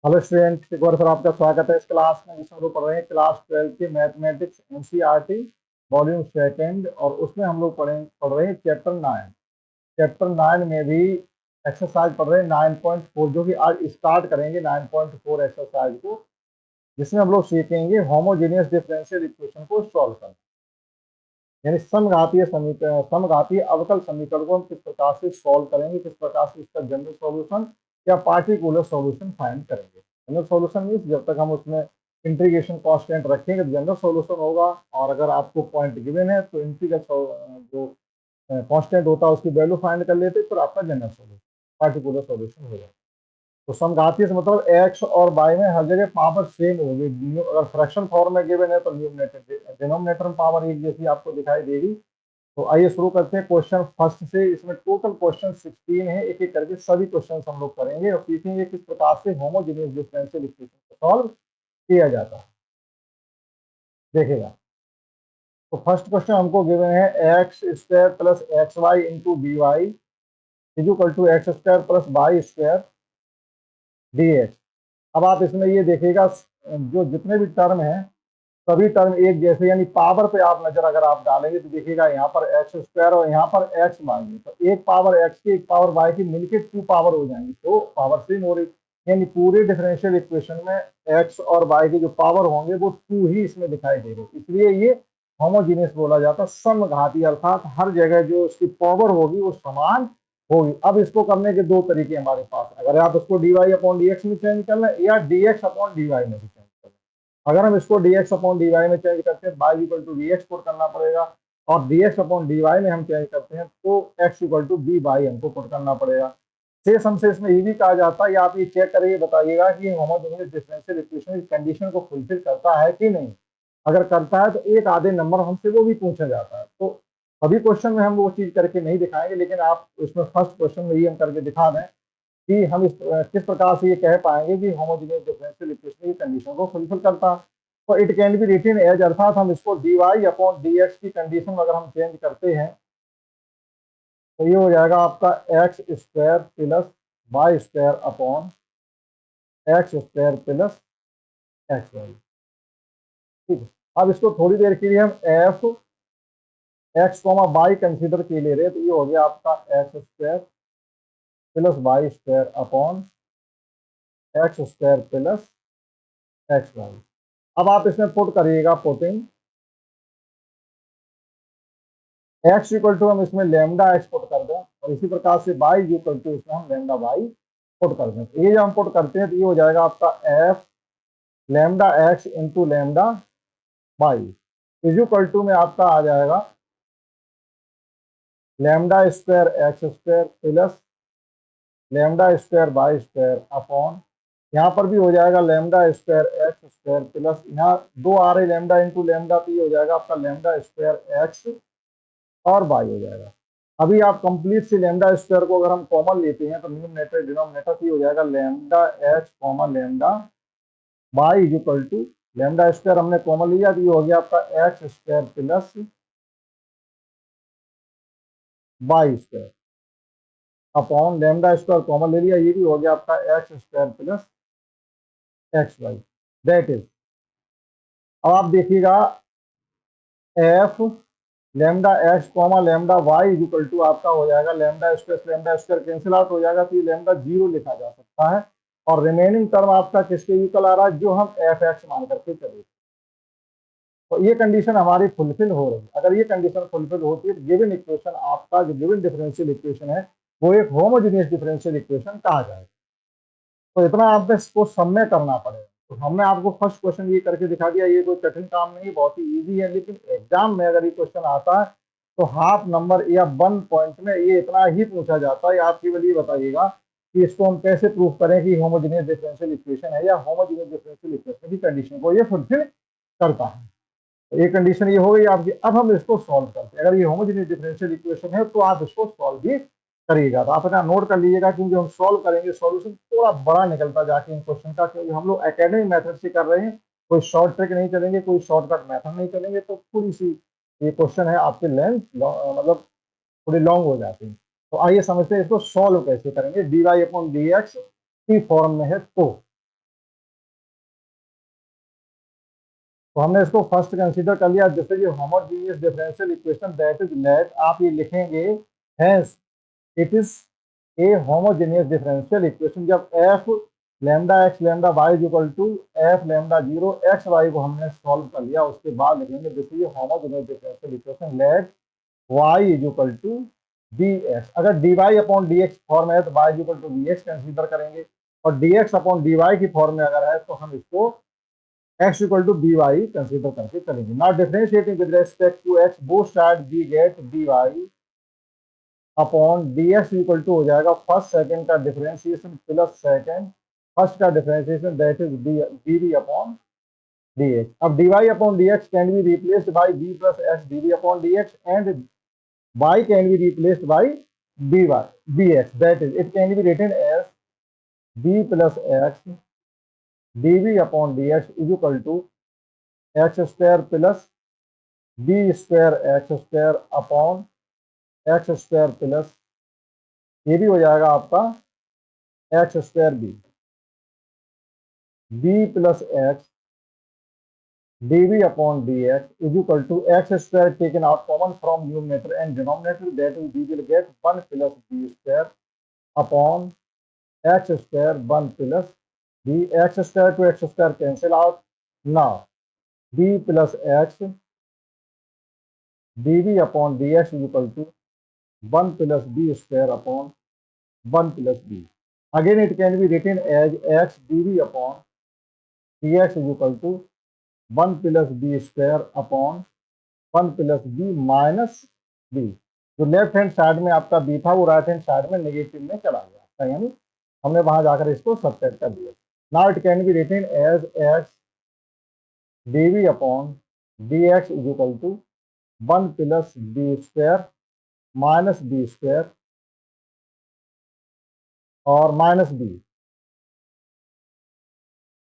Hello student, एक बार फिर आपका स्वागत है इस क्लास में जिसमें हम लोग पढ़ रहे हैं क्लास 12 की मैथमेटिक्स एनसीईआरटी वॉल्यूम सेकंड। और उसमें हम लोग पढ़ रहे हैं चैप्टर 9। चैप्टर 9 में भी एक्सरसाइज पढ़ रहे हैं 9.4, जो कि आज स्टार्ट करेंगे 9.4 एक्सरसाइज को, जिसमें हम लोग सीखेंगे होमोजेनियस डिफरेंशियल इक्वेशन को सॉल्व करना। यानी समघातीय अवकल समीकरण को हम किस प्रकार से सॉल्व करेंगे, किस प्रकार से इसका जनरल सॉल्यूशन या पार्टिकुलर सॉल्यूशन फाइंड करेंगे। जनरल सॉल्यूशन मीन्स जब तक हम उसमें इंटीग्रेशन कांस्टेंट रखेंगे तो जनरल सॉल्यूशन होगा, और अगर आपको पॉइंट गिवन है तो इंटीग्रल जो कांस्टेंट होता है उसकी वैल्यू फाइंड कर लेते, फिर आपका जनरल सॉल्यूशन पार्टिकुलर सॉल्यूशन हो जाएगा। तो समघातीय से मतलब एक्स और वाई में हर जगह पावर सेम होगी। अगर फ्रैक्शन फॉर्म में गिवन है तो न्यूमरेटर डिनोमिनेटर में पावर एक जैसी आपको दिखाई देगी। तो आइए शुरू करते हैं क्वेश्चन फर्स्ट से। इसमें टोटल क्वेश्चन 16 है, एक एक करके सभी क्वेश्चन हम लोग करेंगे और सीखेंगे किस प्रकार से होमोजेनियस डिफरेंशियल इक्वेशन को सॉल्व किया जाता है। देखिएगा, तो फर्स्ट क्वेश्चन हमको गिवन है X square plus X Y into B Y is equal to x square plus Y square D X. अब आप इसमें ये देखिएगा, जो जितने भी टर्म है सभी टर्म एक जैसे, यानी पावर पे आप नजर अगर आप डालेंगे तो देखिएगा यहाँ पर एक्स स्क्वायर और यहाँ पर एक्स वाई, तो एक पावर एक्स की एक पावर वाई की मिलकर 2 पावर हो जाएंगी, तो पावर सेम हो रही। यानी पूरे डिफरेंशियल इक्वेशन में एक्स और वाई की जो पावर होंगे वो 2 ही इसमें दिखाई दे रहे, इसलिए ये होमोजीनियस बोला जाता है, समघाती, अर्थात हर जगह जो उसकी पावर होगी वो समान होगी। अब इसको करने के दो तरीके हमारे पास, अगर आप इसको D Y upon D X में चेंज कर लें या D X upon D Y में भी चेंज कर लें। अगर हम इसको dx अपॉन dy में चेंज करते हैं y equal to dx put करना पड़ेगा, और dx अपॉन dy में हम चेंज करते हैं तो x इक्वल टू dy हमको पुट करना पड़ेगा। शेष हमसे इसमें ये भी कहा जाता है, आप ये चेक करके बताइएगा कि होमोजेनियस डिफरेंशियल इक्वेशन इस कंडीशन को फुलफिल करता है कि नहीं। अगर करता है तो एक आधे नंबर हमसे वो भी पूछा जाता है। तो सभी क्वेश्चन में हम वो चीज करके नहीं दिखाएंगे, लेकिन आप इसमें फर्स्ट क्वेश्चन में ये हम करके दिखा दें कि हम इस किस प्रकार से ये कह पाएंगे कि होमोजेनियस डिफरेंशियल इक्वेशन की कंडीशन को फुलफिल करता है। तो it can be written as, अर्थात हम इसको dy अपॉन dx की कंडीशन में अगर हम चेंज करते हैं तो ये हो जाएगा आपका x square plus Y square upon x square plus X Y. ठीक है, अब इसको थोड़ी देर के लिए हम F X comma Y consider के ले रहे हैं, तो ये हो गया आपका x square plus Y square upon x square plus X Y. अब आप इसमें पुट करिएगा, पुटिंग एक्स इक्वल टू हम इसमें लेमडा एक्स पुट कर दें, और इसी प्रकार से वाई इक्वल टू इसमें हम लेमडा वाई पुट कर दें। तो ये जब हम पुट करते हैं तो ये हो जाएगा आपका F lambda X into lambda Y is equal to में आपका आ जाएगा lambda square x square plus lambda square Y square upon, यहाँ पर भी हो जाएगा lambda square x square plus, यहाँ दो आ रहे लेमडा इंटू लेमडा, तो ये हो जाएगा आपका लेमडा स्क्वायर एक्स और वाई हो जाएगा। अभी आप कंप्लीट से लेमडा स्क्वायर को अगर हम कॉमन लेते हैं तो न्यूमरेटर डिनोमिनेटर की हो जाएगा lambda X comma lambda Y is equal to, lambda square हमने कॉमन लिया तो ये हो गया आपका x square plus Y square upon lambda square common ले लिया, ये भी हो गया आपका x square plus X Y. That is, अब आप देखिएगा F lambda X comma lambda Y is equal to आपका हो जाएगा लेमडा स्क्वायर कैंसिल आउट हो जाएगा, तो ये लेमडा जीरो लिखा जा सकता है, और रिमेनिंग टर्म आपका किसके इक्वल आ रहा है, जो हम एफ एक्स मान करके चले। तो ये कंडीशन हमारी फुलफिल हो रही है। अगर ये कंडीशन फुलफिल होती है तो गिवन इक्वेशन, आपका जो गिवन डिफरेंशियल इक्वेशन है वो एक होमोजेनियस डिफरेंशियल इक्वेशन कहा जाएगा। तो इतना आपको इसको सब में करना पड़ेगा। तो हमने आपको फर्स्ट क्वेश्चन ये करके दिखा दिया, ये कोई कठिन काम नहीं, बहुत ही इजी है, लेकिन एग्जाम में अगर ये क्वेश्चन आता है तो हाफ नंबर या 1 पॉइंट में ये इतना ही पूछा जाता है। आप केवल ये बताइएगा कि इसको हम कैसे प्रूव करें कि होमोजेनियस डिफरेंशियल इक्वेशन है या होमोजेनियस डिफरेंशियल इक्वेशन की कंडीशन को ये फुलफिल करता है। तो ये कंडीशन ये हो गई आपकी। अब हम इसको सॉल्व करते हैं। अगर ये होमोजेनियस डिफरेंशियल इक्वेशन है तो आप इसको सॉल्व भी करिएगा। तो आप अपना नोट कर लीजिएगा, क्योंकि हम सॉल्व करेंगे सॉल्यूशन थोड़ा बड़ा निकलता जाके इन क्वेश्चन का, क्योंकि हम लोग एकेडमिक मेथड से कर रहे हैं, कोई शॉर्ट ट्रिक नहीं चलेंगे, कोई शॉर्टकट मेथड नहीं चलेंगे, तो थोड़ी सी ये क्वेश्चन है आपके लेंथ मतलब थोड़ी लॉन्ग हो जाती है। तो आइए समझते हैं इसको सॉल्व कैसे करेंगे। D Y upon D X की फॉर्म में है तो तो हमने इसको फर्स्ट कंसीडर कर लिया, this is homogeneous differential equation that is let, आप ये लिखेंगे hence it is a homogeneous differential equation जब F lambda x lambda y is equal to F lambda zero x y को हमने सॉल्व कर लिया, उसके बाद लिखेंगे this is homogeneous differential equation let y is equal to d x. अगर d Y upon D x form है तो y is equal to d x consider करेंगे, और D X upon D Y की फॉर्म में अगर है तो हम इसको x equal to by consider करके चलेंगे। Now differentiating with respect to x both side we get dy upon dx equal to हो जाएगा फर्स्ट सेकंड का डिफरेंशिएशन प्लस सेकंड फर्स्ट का differentiation that is dv upon dx। अब dy upon dx can be replaced by b plus x dv upon dx and y can be replaced by dy bx, that is it can be written as b plus x dv upon dx is equal to x square plus b square x square upon x square plus ये भी हो जाएगा आपका x square b plus x dv upon dx is equal to x square taken out common from numerator and denominator that is we will get 1 plus b square upon x square 1 plus b, x square two x square cancel out, now b plus x dv upon dx is equal to 1 plus b square upon 1 plus b. Again it can be written as x dv upon dx is equal to 1 plus b square upon 1 plus b minus b। जो left hand side में आपका b था वो right hand side में negative में चला गया, यानी हमने वहां जाकर इसको सब्ट्रैक्ट कर दिया। Now it can be written as x dv upon dx is equal to 1 plus b square minus b square और माइनस बी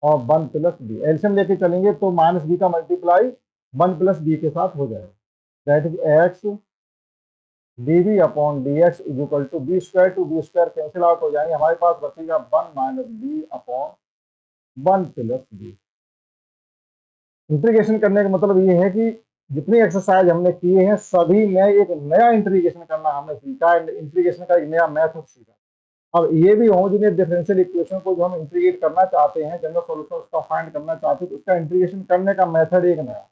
और 1 प्लस बी, एलसीएम लेके चलेंगे तो माइनस बी का मल्टीप्लाई 1 प्लस बी के साथ हो जाएगा, that is x dv upon dx is equal to b square two b square cancel out हो जाएंगे, हमारे पास बचेगा 1 minus b upon 1 plus b. Integration करने का मतलब ये है कि जितनी एक्सरसाइज हमने किए हैं सभी में एक नया इंटीग्रेशन करना हमने सीखा, इंटीग्रेशन का एक नया मेथड सीखा। अब ये भी होमोजेनियस डिफरेंशियल इक्वेशन को जो हम इंटीग्रेट करना चाहते हैं, जनरल सॉल्यूशन उसका फाइंड करना चाहते हैं, तो उसका इंटीग्रेशन करने का मेथड एक नया,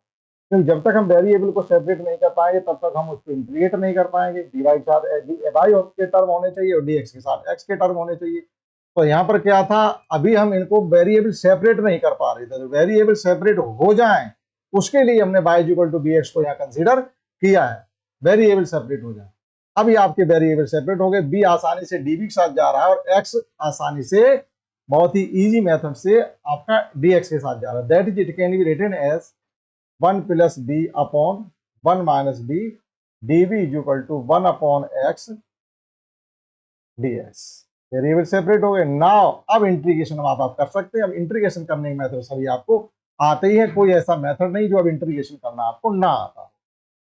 क्योंकि जब तक हम वेरिएबल को सेपरेट नहीं कर पाएंगे तब तक हम उसको इंटीग्रेट नहीं कर पाएंगे। डी वाई के साथ वाई के टर्म होने चाहिए और डी एक्स के साथ एक्स के टर्म होने चाहिए। तो यहाँ पर क्या था, अभी हम इनको वेरिएबल सेपरेट नहीं कर पा रहे थे, तो वेरिएबल सेपरेट हो जाएं उसके लिए हमने y इक्वल टू bx को यहाँ कंसीडर किया है, वेरिएबल सेपरेट हो जाए। अब ये आपके वेरिएबल सेपरेट हो गए, b आसानी से dv के साथ जा रहा है और x आसानी से बहुत ही इजी मेथड से आपका dx के साथ जा रहा है, that is it can be written as 1 plus b upon 1 minus b dv is equal to 1 upon x dx। Variable separate हो गए। नाउ अब इंटीग्रेशन आप कर सकते हैं। अब इंटीग्रेशन करने के मेथड सभी आपको आते ही है, कोई ऐसा मेथड नहीं जो अब इंटीग्रेशन करना आपको ना आता।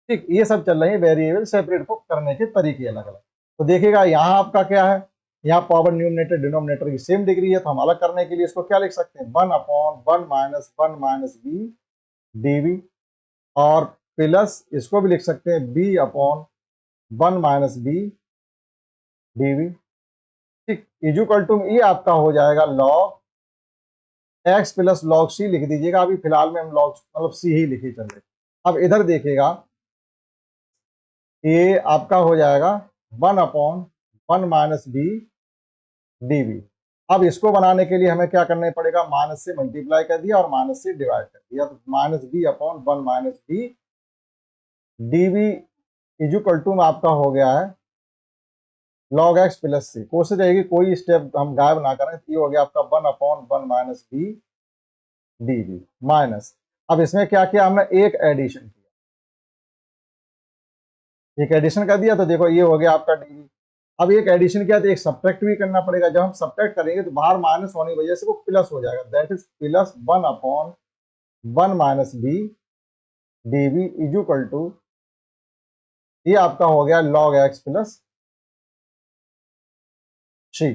ठीक, ये सब चल रहे हैं वेरिएबल सेपरेट को करने के तरीके अलग अलग। तो देखिएगा यहाँ आपका क्या है, यहाँ पावर न्यूमरेटर डिनोमिनेटर की सेम डिग्री है, तो हम अलग करने के लिए इसको क्या लिख सकते हैं, 1 अपॉन 1 माइनस बी dv और प्लस इसको भी लिख सकते हैं b upon 1 minus b dv। ठीक, इक्वल टू ये आपका हो जाएगा log x plus log c लिख दीजिएगा, अभी फिलहाल में हम लॉग मतलब सी ही लिखे चल रहे। अब इधर देखिएगा ये आपका हो जाएगा 1 अपॉन 1 माइनस बी dv। अब इसको बनाने के लिए हमें क्या करना पड़ेगा, माइनस से मल्टीप्लाई कर दिया और माइनस से डिवाइड कर दिया, तो minus b upon 1 minus b dv is equal to आपका हो गया है लॉग एक्स प्लस सी। कोशिश रहेगी कोई स्टेप हम गायब ना करें, तो ये हो गया आपका 1 upon 1 minus b dv minus, अब इसमें क्या किया हमने, एक एडिशन किया, एक एडिशन कर दिया, तो देखो ये हो गया आपका dv। अब एक एडिशन किया तो एक सब्ट्रैक्ट भी करना पड़ेगा, जब हम सब्ट्रैक्ट करेंगे तो बाहर माइनस होने की वजह से वो प्लस हो जाएगा, that is plus 1 upon 1 minus b dv is equal to ये आपका हो गया लॉग एक्स प्लस सी।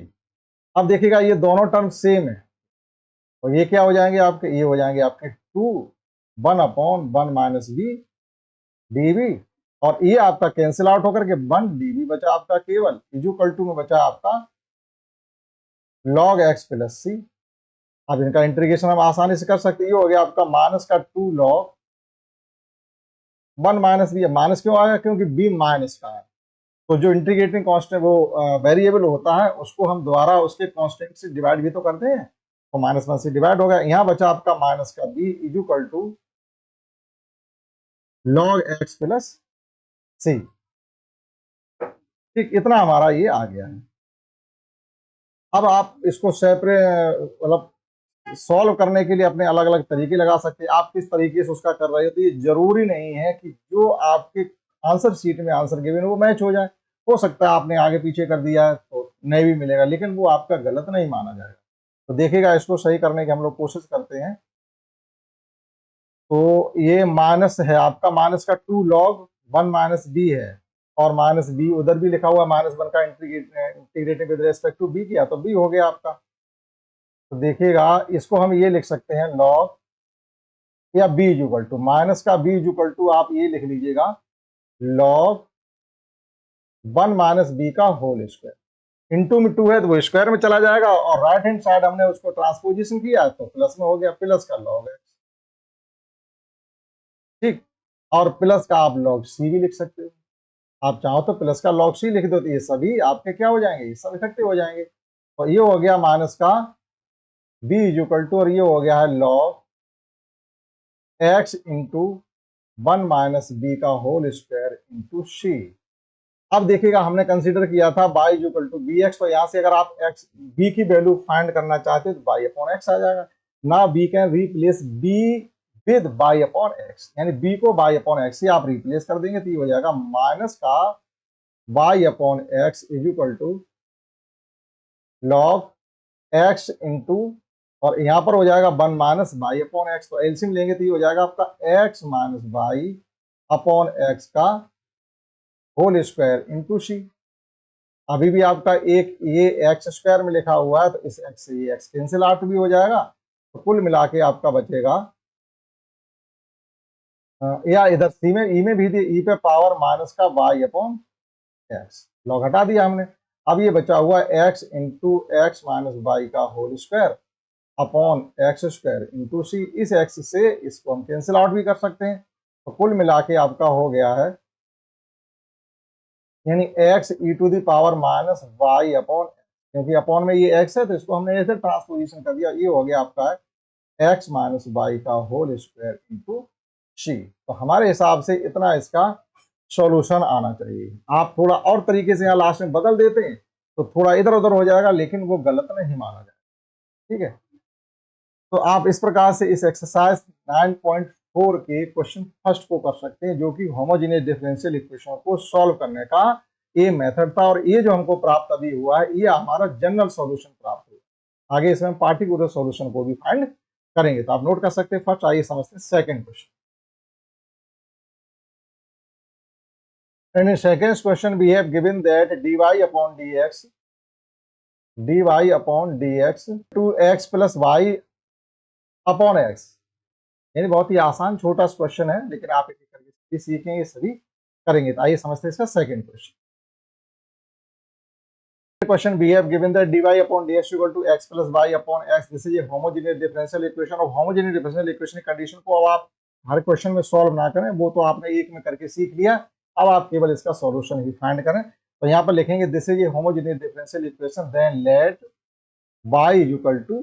अब देखिएगा ये दोनों टर्म सेम है, और ये क्या हो जाएंगे आपके, ये हो जाएंगे आपके 2 1/1 - b dv, और ये आपका कैंसिल आउट होकर के 1 dv बचा आपका केवल, इक्वल टू में बचा आपका log x प्लस c। अब इनका इंटीग्रेशन हम आसानी से कर सकते हैं। ये हो गया आपका माइनस का 2 log 1 - b। माइनस क्यों आया? क्योंकि b माइनस का है, तो जो इंटीग्रेटिंग कांस्टेंट वो वेरिएबल होता है उसको हम दोबारा उसके कांस्टेंट से डिवाइड भी तो करते हैं, तो -1 से डिवाइड हो गया। यहाँ बचा आपका माइनस का b equal to log x plus c। ठीक, इतना हमारा ये आ गया है। अब आप इसको सेपरेट मतलब सॉल्व करने के लिए अपने अलग अलग तरीके लगा सकते हैं। आप किस तरीके से उसका कर रहे हो, तो ये जरूरी नहीं है कि जो आपके आंसर शीट में आंसर गिवन वो मैच हो जाए। हो सकता है आपने आगे पीछे कर दिया है तो नहीं भी मिलेगा, लेकिन वो आपका गलत नहीं माना जाएगा। तो देखिएगा, इसको सही करने की हम लोग कोशिश करते हैं। तो ये माइनस है आपका, माइनस का 2 log 1 - b है, और माइनस b उधर भी लिखा हुआ -1 का integrating with respect to b किया तो b हो गया आपका। तो देखिएगा, इसको हम ये लिख सकते हैं log, या b इक्वल टू माइनस का b इक्वल टू आप ये लिख लीजिएगा log 1 - b का होल स्क्वायर। इंटू में 2 है तो वो स्क्वायर में चला जाएगा, और राइट हैंड साइड हमने उसको ट्रांसपोजिशन किया तो प्लस में हो गया, प्लस का log है। ठीक, और प्लस का आप log c भी लिख सकते हो। आप चाहो तो प्लस का log c लिख दो, तो ये सभी आपके क्या हो जाएंगे, ये सब इफेक्टिव हो जाएंगे। और ये हो गया माइनस का b इक्वल टू, और ये हो गया है log x इंटू 1 - b का होल स्क्वायर इंटू c। अब देखिएगा, हमने कंसीडर किया था y equal to b x, तो यहाँ से अगर आप x b की वैल्यू फाइंड करना चाहते हो तो y अपॉन x आ जाएगा। ना b can replace b with y upon x, यानी b को y अपॉन x से आप रिप्लेस कर देंगे तो ये हो जाएगा माइनस का y upon x is equal to log x into, और यहाँ पर हो जाएगा 1 - y अपॉन x, तो एलसीएम लेंगे तो ये हो जाएगा आपका x minus y upon x का होल स्क्वायर इंटू c। अभी भी आपका एक ये एक्स स्क्वायर में लिखा हुआ है, तो इस एक्स से ये एक्स कैंसिल आउट भी हो जाएगा, तो कुल मिला के आपका बचेगा, या इधर सी में ई में भी दिए ई पे पावर माइनस का वाई अपॉन एक्स, लॉग हटा दिया हमने। अब ये बचा हुआ x into x minus y का whole square upon x square into C. इस एक्स से इसको हम कैंसिल आउट भी कर सकते हैं, तो कुल मिला के आपका हो गया है, यानी x e to the power minus y upon, क्योंकि अपॉन में ये एक्स है तो इसको हमने ऐसे ट्रांसपोजिशन कर दिया, ये हो गया आपका एक्स माइनस वाई का होल स्क्वायर इंटू सी। तो हमारे हिसाब से इतना इसका सॉल्यूशन आना चाहिए। आप थोड़ा और तरीके से यहाँ लास्ट में बदल देते हैं तो थोड़ा इधर उधर हो जाएगा, लेकिन वो गलत नहीं माना जाएगा। ठीक है, तो आप इस प्रकार से इस एक्सरसाइज 9.4 के क्वेश्चन फर्स्ट को कर सकते हैं, जो कि होमोजेनियस डिफरेंशियल इक्वेशन को सॉल्व करने का ये मेथड था, और ये जो हमको प्राप्त अभी हुआ है ये हमारा जनरल सॉल्यूशन प्राप्त हुआ। आगे इसमें पार्टिकुलर सॉल्यूशन को भी फाइंड करेंगे, तो आप नोट कर सकते हैं। फर्स्ट आइए समझते हैं second question. And in second question we have given that dy upon dx to x plus y upon x, यानी बहुत ही आसान छोटा क्वेश्चन है, लेकिन आप एक एक करके सीखेंगे, सभी करेंगे। तो आइए समझते हैं इसका second question. Question we have given that dy upon dx equal to x plus y upon x. This is a homogeneous differential equation। और homogeneous differential equation की कंडीशन को अब आप हर क्वेश्चन में सॉल्व ना करें, वो तो आपने एक में करके सीख लिया, अब आप केवल इसका सॉल्यूशन ही फाइंड करें। तो यहाँ पर लिखेंगे this is a homogeneous differential equation, then let y is equal to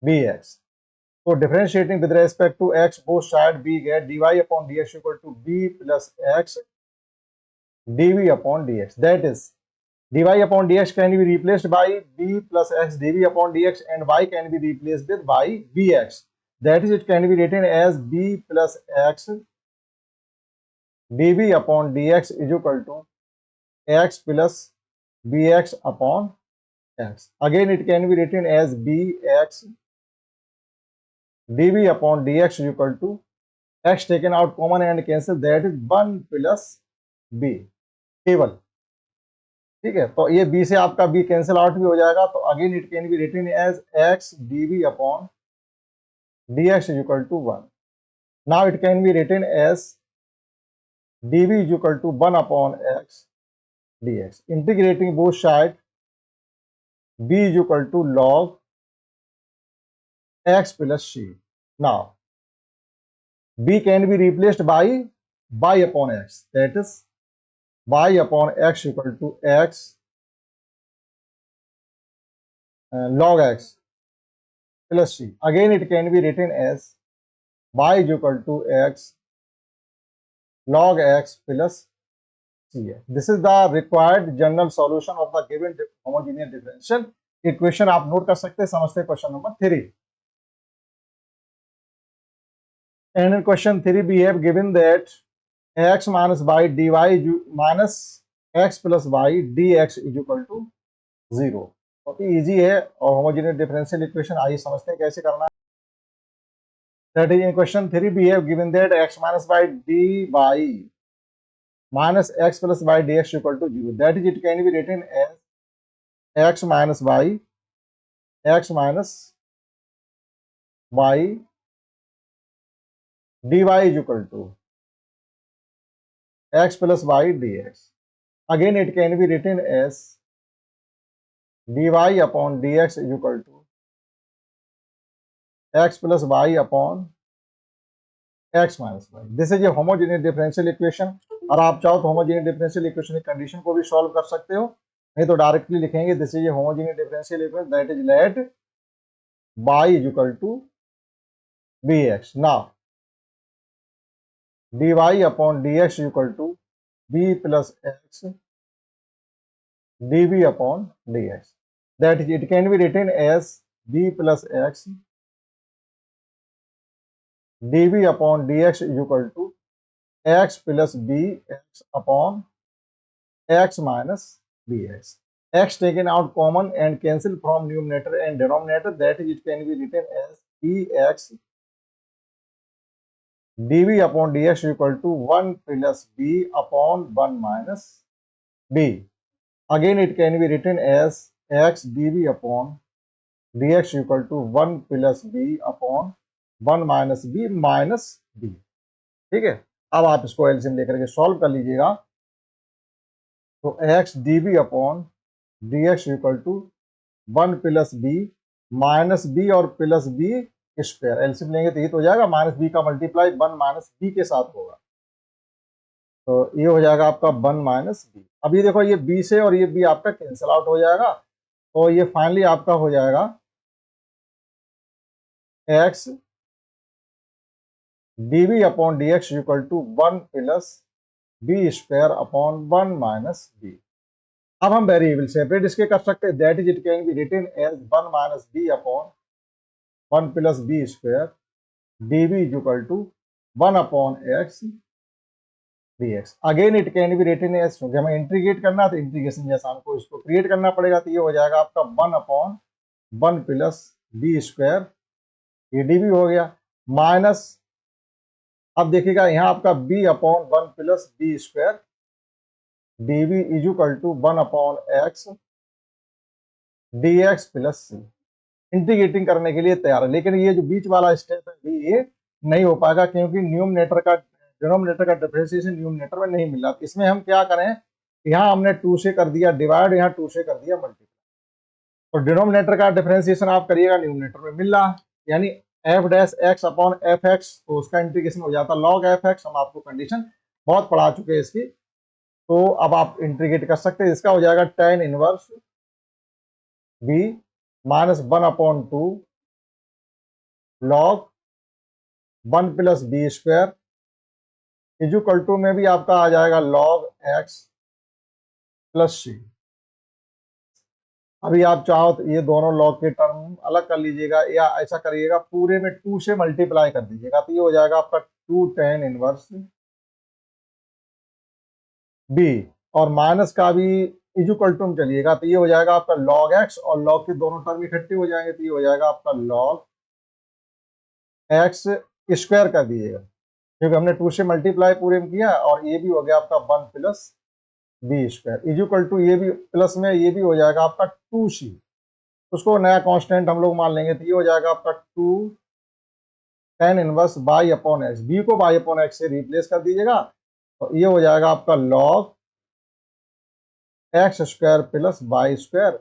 bx। तो differentiating with respect to x both side b get dy upon dx equal to b plus x dv upon dx, that is dy upon dx can be replaced by b plus x dv upon dx, and y can be replaced with y bx, that is it can be written as b plus x dv upon dx is equal to x plus bx upon x. Again it can be written as bx dv upon dx is equal to x taken out common and cancel, that is 1 plus b केवल। ठीक है, तो ये b से आपका b cancel out भी हो जाएगा, तो again it can be written as x dv upon dx is equal to 1। Now it can be written as dv is equal to 1 upon x dx. Integrating both sides, b is equal to log x plus c. Now b can be replaced by y upon x, that is y upon x equal to x log x plus c. Again it can be written as y is equal to x log x plus c. This is the required general solution of the given homogeneous differential equation. आप note कर सकते हैं, समझते हैं question number 3. And in question 3 we have given that x minus y dy minus x plus y dx is equal to 0. बहुत ही easy है और homogeneous differential equation. आइए समझते हैं कैसे करना है. That is in question 3 we have given that x minus y dy minus x plus y dx equal to 0. That is, it can be written as x minus y dy is equal to x plus y dx. Again it can be written as dy upon dx is equal to x plus y upon x minus y. This is a homogeneous differential equation. और आप चाहो तो homogeneous differential equation की condition को भी solve कर सकते हो, नहीं तो डायरेक्टली लिखेंगे this is a homogeneous differential equation that is let y is equal to bx. Now dy upon dx is equal to b plus x dv upon dx. That is, it can be written as b plus x dv upon dx is equal to x plus b x upon x minus bx. X taken out common and cancel from numerator and denominator. That is, it can be written as bx dv upon dx is equal to 1 plus b upon 1 minus b. Again it can be written as x dv upon dx is equal to 1 plus b upon 1 minus b minus b. ठीक है. अब आप इसको LCM लेकर के solve कर लीजिएगा. तो x dv upon dx equal to 1 plus b minus b और प्लस बी स्क्वायर. एलसीएम लेंगे तो ये तो हो जाएगा माइनस बी का मल्टीप्लाई 1 माइनस बी के साथ होगा, तो ये हो जाएगा आपका 1 माइनस बी. अब ये देखो, ये बी से और ये बी आपका कैंसिल आउट हो जाएगा, तो ये फाइनली आपका हो जाएगा x dv upon dx equal to 1 plus b square upon 1 minus b. अब हम वेरिएबल सेपरेट इसके कर सकते हैं. That is, it can be written as 1 minus b upon 1 plus b square dv is equal to 1 upon x dx. Again it can be written as, क्योंकि हमें integrate करना है तो इंटीग्रेशन जैसा हमको इसको क्रिएट करना पड़ेगा, तो ये हो जाएगा आपका 1 अपॉन 1 प्लस बी स्क्वायर, ये dv हो गया, माइनस अब देखिएगा यहाँ आपका b upon 1 plus b square dv is equal to 1 upon x dx plus c. Integrating करने के लिए तैयार है, लेकिन ये जो बीच वाला स्टेप है भी ये नहीं हो पाएगा, क्योंकि न्यूमरेटर का डिनोमिनेटर का डिफरेंशिएशन न्यूमरेटर में नहीं मिला. इसमें हम क्या करें, यहाँ हमने 2 से कर दिया डिवाइड, यहाँ 2 से कर दिया मल्टीप्लाई, तो डिनोमिनेटर का डिफरेंशिएशन आप करिएगा न्यूमरेटर में मिल रहा है, यानी F dash x upon F x, तो उसका इंटीग्रेशन हो जाता लॉग एफ एक्स. हम आपको कंडीशन बहुत पढ़ा चुके हैं इसकी, तो अब आप इंटीग्रेट कर सकते हैं. इसका हो जाएगा tan inverse b minus 1 upon 2 log 1 plus b square is equal to में भी आपका आ जाएगा लॉग एक्स प्लस सी. अभी आप चाहो तो ये दोनों लॉग के टर्म अलग कर लीजिएगा, या ऐसा करिएगा पूरे में 2 से मल्टीप्लाई कर दीजिएगा, तो ये हो जाएगा आपका 2 tan इनवर्स बी, और माइनस का भी इज इक्वल टू में चलिएगा, तो ये हो जाएगा आपका लॉग एक्स, और लॉग के दोनों टर्म इकट्ठे हो जाएंगे, तो ये हो जाएगा आपका लॉग एक्स स्क्वायर कर दीजिएगा, क्योंकि हमने 2 से मल्टीप्लाई पूरे में किया, और ये भी हो गया आपका 1 plus b square is equal to, ये भी प्लस में ये भी हो जाएगा आपका 2c, उसको नया कांस्टेंट हम लोग मान लेंगे, तो ये हो जाएगा आपका 2 tan inverse y upon x, b को बाई अपॉन एक्स से रिप्लेस कर दीजिएगा तो ये हो जाएगा आपका log x square plus Y square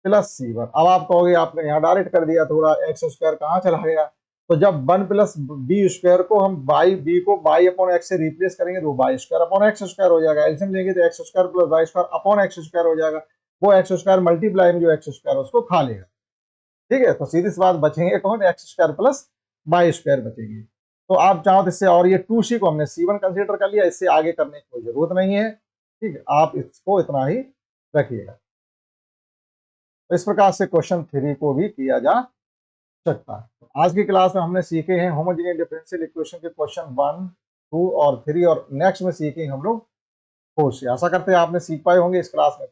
plus C1। अब आप कहोगे आपने यहाँ डायरेक्ट कर दिया, थोड़ा एक्स स्क्वायर कहाँ चला गया, तो जब 1 प्लस बी स्क्वायर को हम बाई बी को बाई अपॉन एक्स से रिप्लेस करेंगे तो y square upon x square हो जाएगा। एलसीएम लेंगे तो x square plus Y square upon x square हो जाएगा। वो एक्स स्क्वायर मल्टीप्लाई में जो एक्स स्क्वायर उसको खा लेगा। ठीक है, तो सीधी सी बात बचेंगे कौन, x square plus Y square बचेंगे। तो आप चाहो तो इससे, और ये 2C को हमने C1 कंसीडर कर लिया, इससे आगे करने की कोई जरूरत नहीं है। ठीक है, आप इसको इतना ही रखिएगा। तो इस प्रकार से क्वेश्चन 3 को भी किया जा सकता है। तो आज की क्लास में हमने सीखे हैं होमोजेनियस डिफरेंशियल इक्वेशन के क्वेश्चन 1, 2 और 3, और नेक्स्ट में सीखेंगे हम लोग 4 से। आशा करते हैं आपने सीख पाए होंगे इस क्लास में।